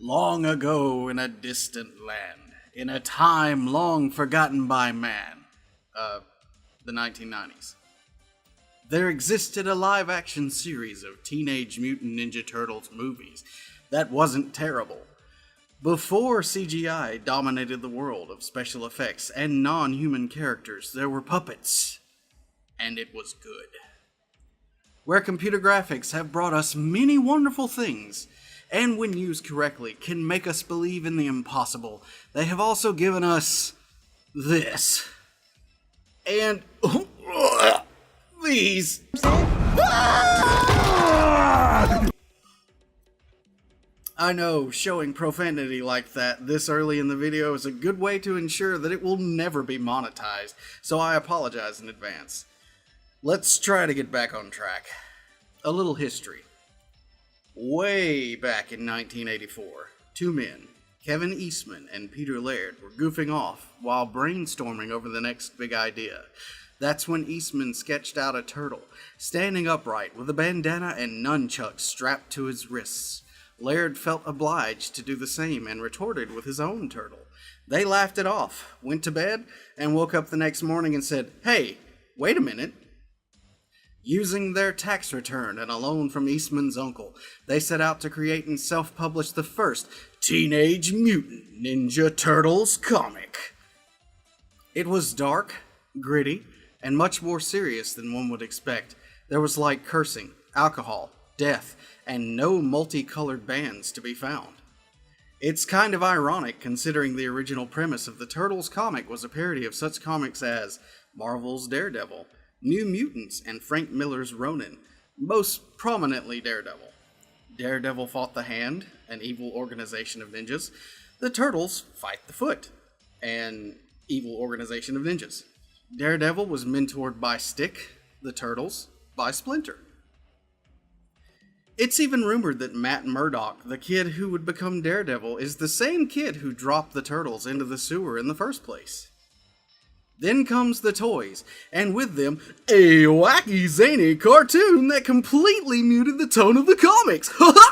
Long ago in a distant land, in a time long forgotten by man, the 1990s, there existed a live-action series of Teenage Mutant Ninja Turtles movies that wasn't terrible. Before CGI dominated the world of special effects and non-human characters, there were puppets, and it was good. Where computer graphics have brought us many wonderful things, and when used correctly can make us believe in the impossible, they have also given us this. And these. I know, showing profanity like that this early in the video is a good way to ensure that it will never be monetized, so I apologize in advance. Let's try to get back on track. A little history. Way back in 1984, two men, Kevin Eastman and Peter Laird, were goofing off while brainstorming over the next big idea. That's when Eastman sketched out a turtle, standing upright with a bandana and nunchucks strapped to his wrists. Laird felt obliged to do the same and retorted with his own turtle. They laughed it off, went to bed, and woke up the next morning and said, "Hey, wait a minute." Using their tax return and a loan from Eastman's uncle, they set out to create and self-publish the first Teenage Mutant Ninja Turtles comic. It was dark, gritty, and much more serious than one would expect. There was light cursing, alcohol, death, and no multicolored bands to be found. It's kind of ironic considering the original premise of the Turtles comic was a parody of such comics as Marvel's Daredevil, New Mutants, and Frank Miller's Ronin, most prominently Daredevil. Daredevil fought the Hand, an evil organization of ninjas. The Turtles fight the Foot, an evil organization of ninjas. Daredevil was mentored by Stick, the Turtles by Splinter. It's even rumored that Matt Murdock, the kid who would become Daredevil, is the same kid who dropped the Turtles into the sewer in the first place. Then comes the toys, and with them, a wacky, zany cartoon that completely muted the tone of the comics. Teenage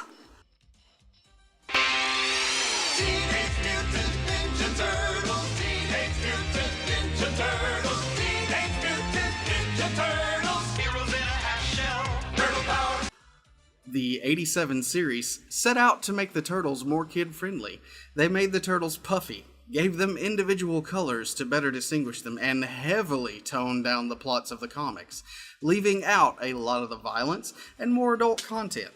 Mutant Ninja Turtles, Teenage Mutant Ninja Turtles, Teenage Mutant Ninja Turtles, heroes in a half shell, turtle power. The 87 series set out to make the Turtles more kid-friendly. They made the Turtles puffy, gave them individual colors to better distinguish them, and heavily toned down the plots of the comics, leaving out a lot of the violence and more adult content.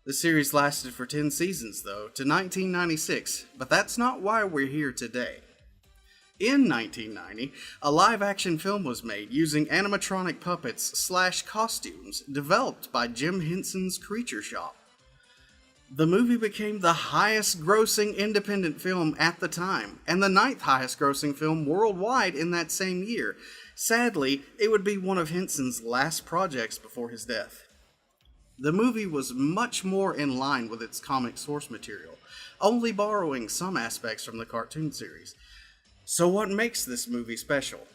The series lasted for 10 seasons, though, to 1996, but that's not why we're here today. In 1990, a live-action film was made using animatronic puppets / costumes developed by Jim Henson's Creature Shop. The movie became the highest-grossing independent film at the time, and the 9th highest-grossing film worldwide in that same year. Sadly, it would be one of Henson's last projects before his death. The movie was much more in line with its comic source material, only borrowing some aspects from the cartoon series. So what makes this movie special?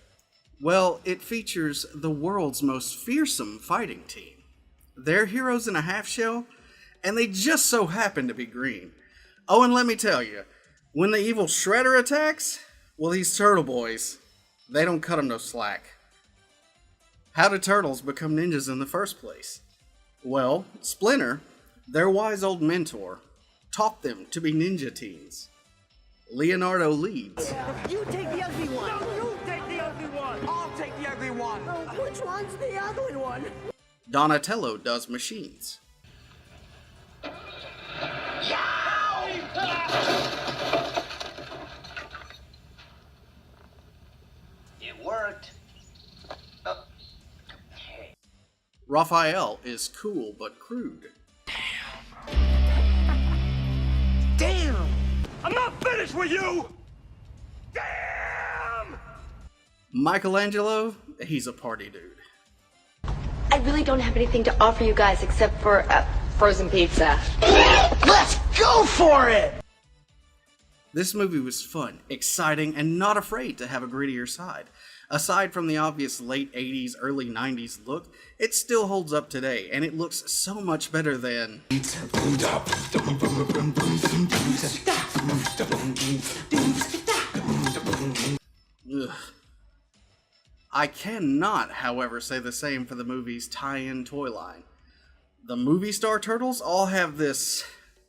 Well, it features the world's most fearsome fighting team. They're heroes in a half-shell, and they just so happen to be green. Oh, and let me tell you, when the evil Shredder attacks, well, these Turtle Boys, they don't cut them no slack. How did turtles become ninjas in the first place? Well, Splinter, their wise old mentor, taught them to be ninja teens. Leonardo leads. You take the ugly one. No, you take the ugly one. I'll take the ugly one. Oh, which one's the ugly one? Donatello does machines. It worked. Okay. Raphael is cool but crude. Damn! I'm not finished with you. Damn! Michelangelo, he's a party dude. I really don't have anything to offer you guys except for frozen pizza. Let's go for it! This movie was fun, exciting, and not afraid to have a grittier side. Aside from the obvious late 80s, early 90s look, it still holds up today, and it looks so much better than... Ugh. I cannot, however, say the same for the movie's tie-in toy line. The movie star turtles all have this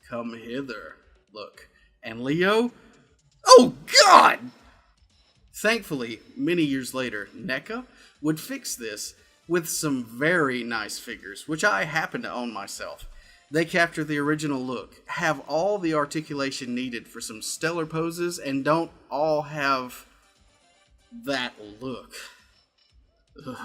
come hither look. And Leo? Oh God! Thankfully, many years later, NECA would fix this with some very nice figures, which I happen to own myself. They capture the original look, have all the articulation needed for some stellar poses, and don't all have that look. Ugh.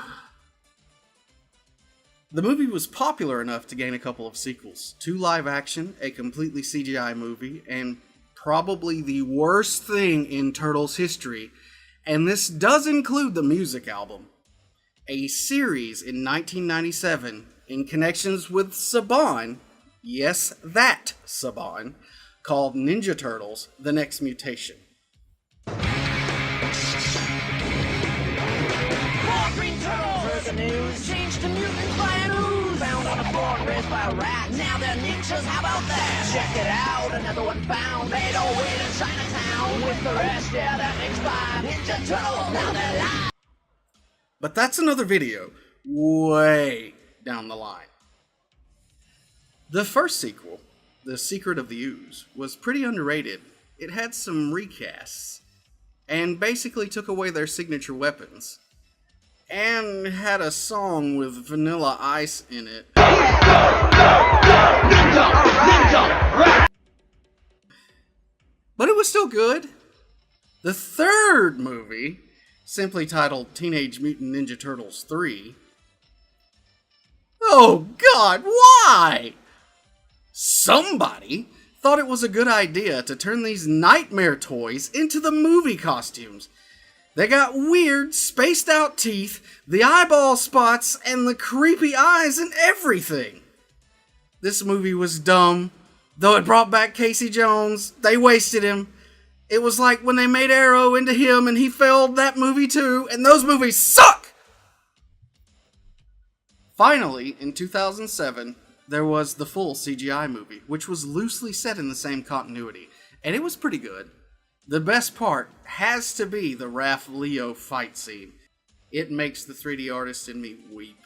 The movie was popular enough to gain a couple of sequels. 2 live action, a completely CGI movie, and probably the worst thing in Turtles history, and this does include the music album. A series in 1997 in connections with Saban, yes, that Saban, called Ninja Turtles: The Next Mutation. Green Turtles! Heard the news, changed to mutants by an ooze. Found on a board, raised by a rat. Now they're ninjas, how about that? Check it out, another one found. Made a way to Chinatown. With the rest, yeah, that makes 5 Ninja Turtles. Now they're live. But that's another video, way down the line. The first sequel, The Secret of the Ooze, was pretty underrated. It had some recasts, and basically took away their signature weapons, and had a song with Vanilla Ice in it. But it was still good. The third movie, simply titled Teenage Mutant Ninja Turtles 3. Oh God, why? Somebody thought it was a good idea to turn these nightmare toys into the movie costumes. They got weird, spaced out teeth, the eyeball spots, and the creepy eyes and everything. This movie was dumb. Though it brought back Casey Jones, they wasted him. It was like when they made Arrow into him and he failed that movie too, and those movies suck! Finally, in 2007, there was the full CGI movie, which was loosely set in the same continuity, and it was pretty good. The best part has to be the Raph-Leo fight scene. It makes the 3D artist in me weep.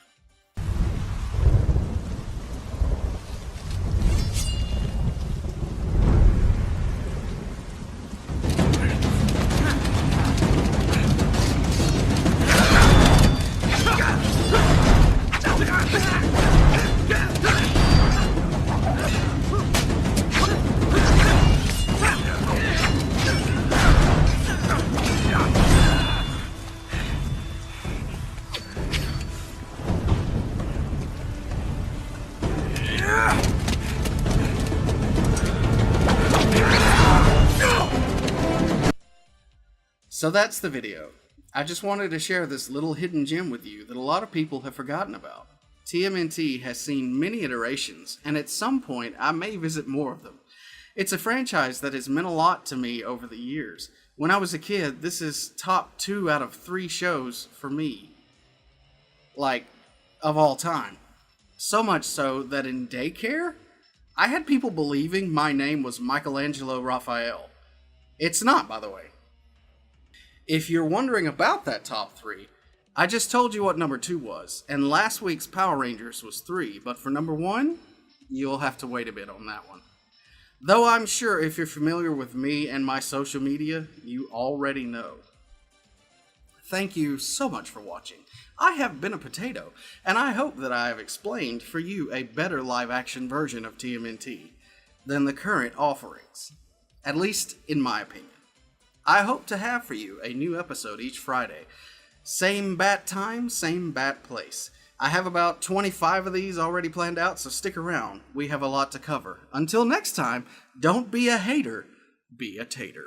So that's the video. I just wanted to share this little hidden gem with you that a lot of people have forgotten about. TMNT has seen many iterations, and at some point I may visit more of them. It's a franchise that has meant a lot to me over the years. When I was a kid, this is top 2 out of 3 shows for me. Like, of all time. So much so that in daycare, I had people believing my name was Michelangelo Raphael. It's not, by the way. If you're wondering about that top 3, I just told you what number 2 was, and last week's Power Rangers was 3, but for number 1, you'll have to wait a bit on that one. Though I'm sure if you're familiar with me and my social media, you already know. Thank you so much for watching. I have been a potato, and I hope that I have explained for you a better live-action version of TMNT than the current offerings, at least in my opinion. I hope to have for you a new episode each Friday. Same bat time, same bat place. I have about 25 of these already planned out, so stick around. We have a lot to cover. Until next time, don't be a hater, be a tater.